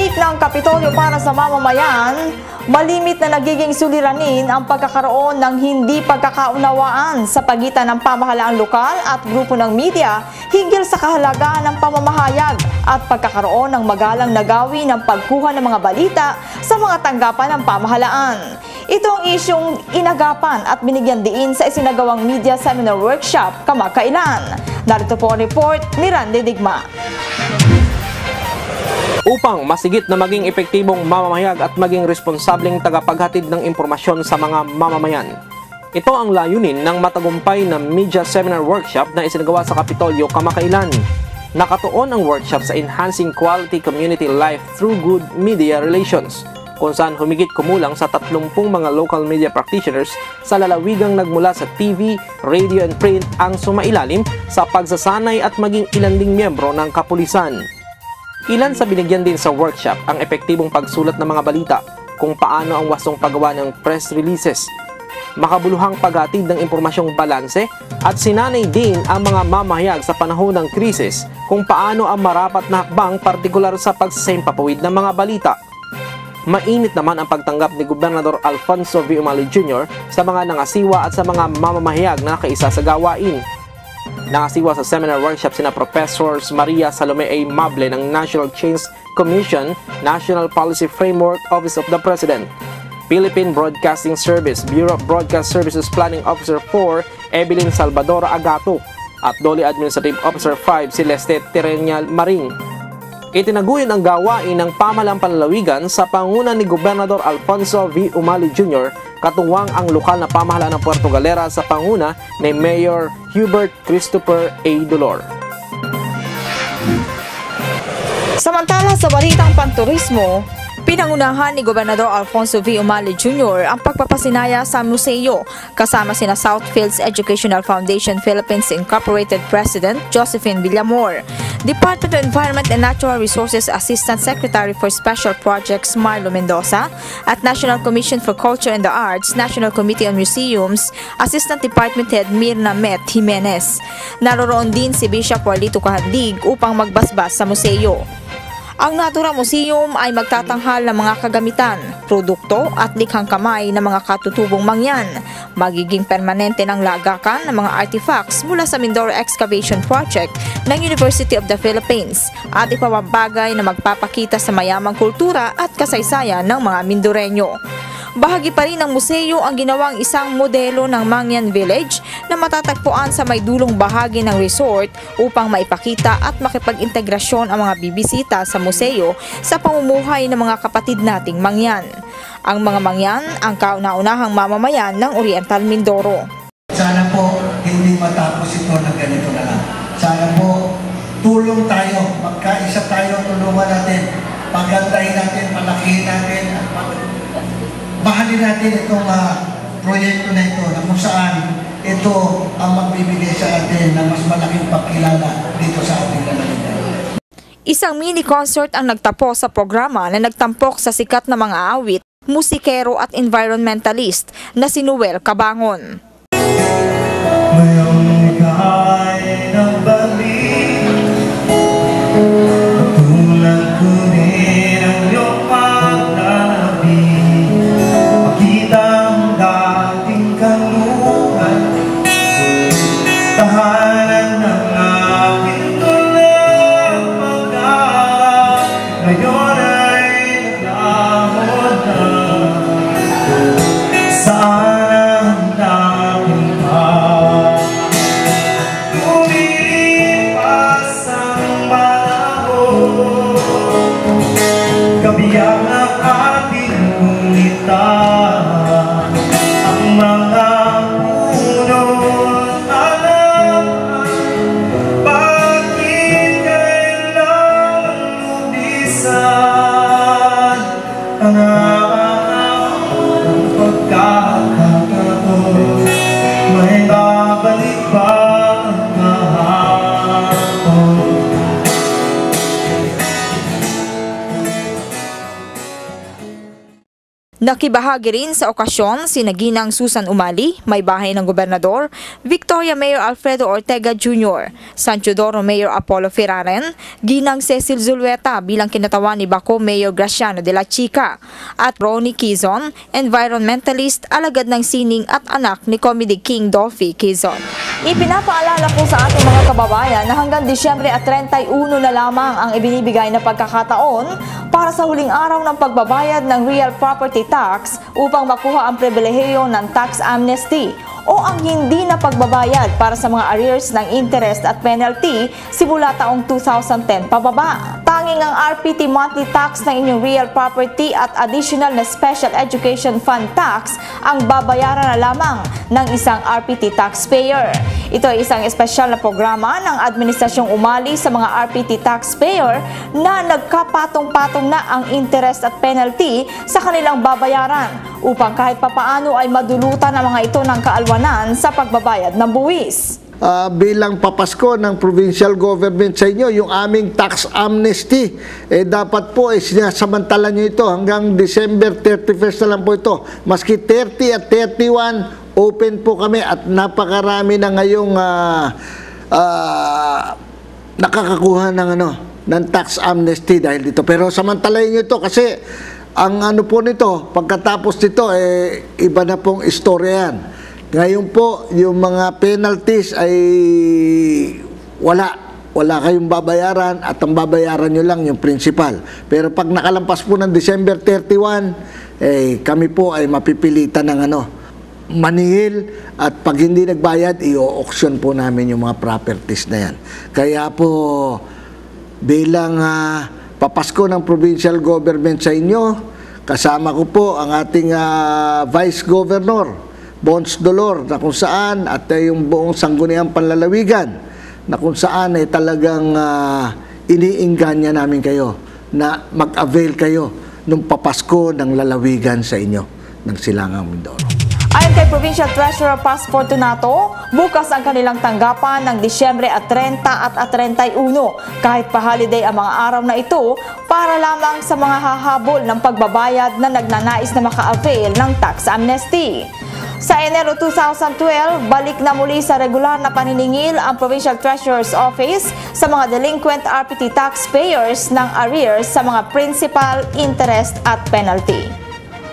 Pagbalik ng Kapitolyo para sa mamamayan, malimit na nagiging suliranin ang pagkakaroon ng hindi pagkakaunawaan sa pagitan ng pamahalaang lokal at grupo ng media hinggil sa kahalagahan ng pamamahayag at pagkakaroon ng magalang na gawi ng pagkuha ng mga balita sa mga tanggapan ng pamahalaan. Ito ang isyong inagapan at binigyan diin sa isinagawang media seminar workshop kamakailan. Narito po ang report ni Randy Digma. Upang masigit na maging epektibong mamamahayag at maging responsableng tagapaghatid ng impormasyon sa mga mamamayan. Ito ang layunin ng matagumpay na media seminar workshop na isinagawa sa Kapitolyo kamakailan. Nakatuon ang workshop sa Enhancing Quality Community Life Through Good Media Relations, kung saan humigit kumulang sa 30 mga local media practitioners sa lalawigang nagmula sa TV, radio and print ang sumailalim sa pagsasanay at maging ilan ding miyembro ng kapulisan. Ilan sa binigyan din sa workshop ang epektibong pagsulat ng mga balita, kung paano ang wastong paggawa ng press releases, makabuluhang paghatid ng impormasyong balanse, at sinanay din ang mga mamahayag sa panahon ng krisis kung paano ang marapat na hakbang partikular sa pagsasempapawid ng mga balita. Mainit naman ang pagtanggap ni Gobernador Alfonso V. Umali Jr. sa mga nangasiwa at sa mga mamamahayag na nakaisa sa gawain. Nangasiwa sa seminar workshop sina Professors Maria Salome A. Mable ng National Change Commission, National Policy Framework, Office of the President, Philippine Broadcasting Service, Bureau of Broadcast Services Planning Officer 4, Evelyn Salvadora Agato, at Dole Administrative Officer 5, Celeste Terenial Maring. Itinaguhin ang gawain ng pamahalang panlalawigan sa panguna ni Gobernador Alfonso V. Umali Jr., katuwang ang lokal na pamahalaan ng Puerto Galera sa panguna ni Mayor Hubert Christopher A. Dolor. Samantala sa balitang panturismo, pinangunahan ni Gobernador Alfonso V. Umali Jr. ang pagpapasinaya sa museo kasama sina Southfields Educational Foundation Philippines Incorporated President Josephine Villamor, Department of Environment and Natural Resources Assistant Secretary for Special Projects Marlo Mendoza, at National Commission for Culture and the Arts, National Committee on Museums, Assistant Department Head Mirna Met Jimenez. Naroroon din si Bishop Juanito Cahandig upang magbasbas sa museo. Ang Natura Museum ay magtatanghal ng mga kagamitan, produkto at likhang kamay ng mga katutubong mangyan. Magiging permanente ng lagakan ng mga artifacts mula sa Mindoro Excavation Project ng University of the Philippines at ipababagay na magpapakita sa mayamang kultura at kasaysayan ng mga Mindoreño. Bahagi pa rin ng museo ang ginawang isang modelo ng Mangyan Village na matatagpuan sa may dulong bahagi ng resort upang maipakita at makipag-integrasyon ang mga bibisita sa museo sa pamumuhay ng mga kapatid nating Mangyan. Ang mga Mangyan ang kauna-unahang mamamayan ng Oriental Mindoro. Sana po hindi matapos ito ng ganito na lang. Sana po tulong tayo, magkaisa tayo, tulungan natin, pagandahin natin, palakihin natin, at mahalin natin itong proyekto na ito na kung saan ito ang magbibigay sa atin ng mas malaking pagkilala dito sa ating lalawigan. Isang mini-concert ang nagtapos sa programa na nagtampok sa sikat na mga awit, musikero at environmentalist na si Noel Cabangon. Mayroong ikay ng balik, tulad ko rin ang iyong pagtabi. Ang dating kanluran, tahanan ng aking tulang pag-aaral, ngayon ay naglahod na. Saan ang dating Nakibahagi rin sa okasyon si Ginang Susan Umali, may bahay ng gobernador, Victoria Mayor Alfredo Ortega Jr., San Teodoro Mayor Apollo Ferraren, Ginang Cecil Zulueta bilang kinatawan ni Baco Mayor Graciano de la Chica, at Ronnie Quizon, environmentalist, alagad ng sining at anak ni Comedy King Dolphy Quizon. Ipinapaalala po sa ating mga kababayan na hanggang Disyembre at 31 na lamang ang ibinibigay na pagkakataon para sa huling araw ng pagbabayad ng real property tax upang makuha ang pribilehiyo ng tax amnesty o ang hindi na pagbabayad para sa mga arrears ng interest at penalty simula taong 2010 pababa. Tanging ang RPT monthly tax ng inyong real property at additional na special education fund tax ang babayaran na lamang ng isang RPT taxpayer. Ito ay isang espesyal na programa ng Administrasyong Umali sa mga RPT taxpayer na nagkapatong-patong na ang interest at penalty sa kanilang babayaran upang kahit papaano ay madulutan ang mga ito ng kaalwanan sa pagbabayad ng buwis. Bilang papasko ng provincial government sa inyo, yung aming tax amnesty, dapat po sinasamantala nyo ito hanggang December 31st na lang po ito. Maski 30 at 31, open po kami at napakarami na ngayong nakakakuha ng tax amnesty dahil dito. Pero samantalahin nyo ito kasi ang ano po nito, pagkatapos nito, iba na pong istorya yan. Ngayon po, yung mga penalties ay wala kayong babayaran at ang babayaran nyo lang yung principal. Pero pag nakalampas po ng December 31, kami po ay mapipilitan ng maningil at pag hindi nagbayad, i-auction po namin yung mga properties na yan. Kaya po, bilang papasko ng provincial government sa inyo, kasama ko po ang ating Vice Governor, Bons Dolor, na kung saan at yung buong sangguniang panlalawigan na kung saan ay talagang iniingganya namin kayo na mag-avail kayo ng papasko ng lalawigan sa inyo ng Silangang Mindoro. Ayon kay Provincial Treasurer Paz Fortunato, bukas ang kanilang tanggapan ng Disyembre at 30 at 31 kahit pa-holiday ang mga araw na ito para lamang sa mga hahabol ng pagbabayad na nagnanais na maka-avail ng tax amnesty. Sa Enero 2012, balik na muli sa regular na paniningil ang Provincial Treasurer's Office sa mga delinquent RPT taxpayers ng arrears sa mga principal, interest at penalty.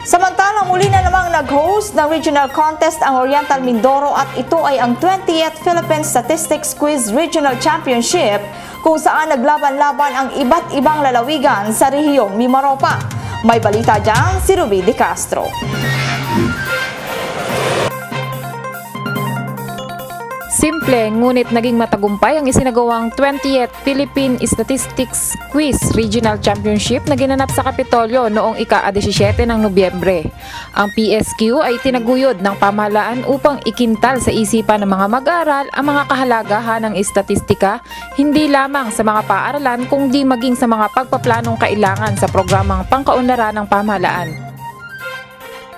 Samantalang muli na namang nag-host ng regional contest ang Oriental Mindoro at ito ay ang 20th Philippine Statistics Quiz Regional Championship kung saan naglaban-laban ang iba't ibang lalawigan sa rehiyong Mimaropa. May balita dyan si Ruby De Castro. Simple ngunit naging matagumpay ang isinagawang 20th Philippine Statistics Quiz Regional Championship na ginanap sa Kapitolyo noong ika-17 ng Nobyembre. Ang PSQ ay tinaguyod ng pamahalaan upang ikintal sa isipan ng mga mag-aaral ang mga kahalagahan ng estatistika hindi lamang sa mga paaralan kundi maging sa mga pagpaplanong kailangan sa programang pangkaunlaran ng pamahalaan.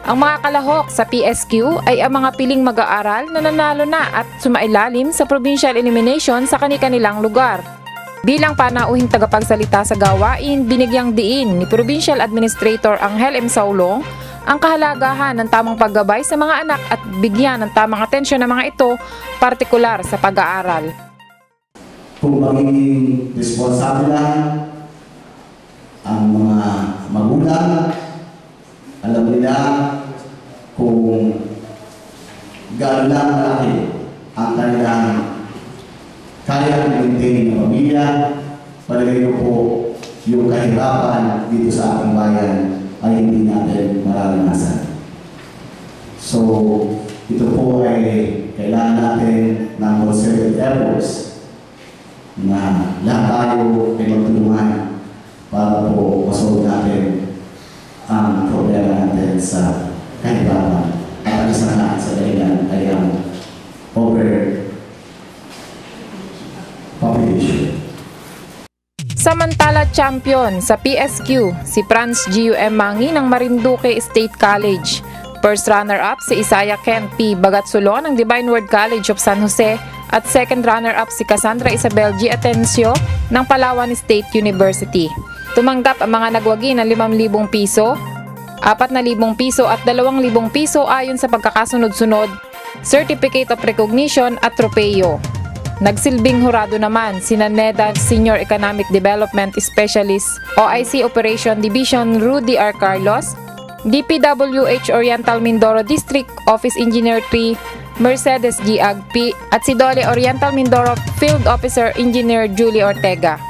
Ang mga kalahok sa PSQ ay ang mga piling mag-aaral na nanalo na at sumailalim sa provincial elimination sa kani-kanilang lugar. Bilang panauhing tagapagsalita sa gawain, binigyang diin ni Provincial Administrator Angel M. Saulong ang kahalagahan ng tamang paggabay sa mga anak at bigyan ng tamang atensyon ng mga ito, partikular sa pag-aaral. Kung magiging responsable ang mga magulang, alam nila kung gaano lang malaki ang kanilang kaya maintain ng pamilya. Palagay ko po yung kahirapan dito sa ating bayan ay hindi natin mararanasan. So, ito po ay kailangan natin ng concerted efforts na lahat tayo ay magtulungan para po masolve natin ang problema natin sa kahirapan at ang isa na sa dahilan ay ang overpopulation. Samantala champion sa PSQ si Franz G.U.M. Mangi ng Marinduque State College. First runner-up si Isaiah Kent P. Bagatsulon ng Divine Word College of San Jose at second runner-up si Cassandra Isabel G. Atencio ng Palawan State University. Tumanggap ang mga nagwagi ng 5,000 piso, 4,000 piso at 2,000 piso ayon sa pagkakasunod-sunod, Certificate of Recognition at Tropeo. Nagsilbing hurado naman sina NEDA Senior Economic Development Specialist OIC Operation Division Rudy R. Carlos, DPWH Oriental Mindoro District Office Engineer 3 Mercedes G. Agpi at si Dole Oriental Mindoro Field Officer Engineer Julie Ortega.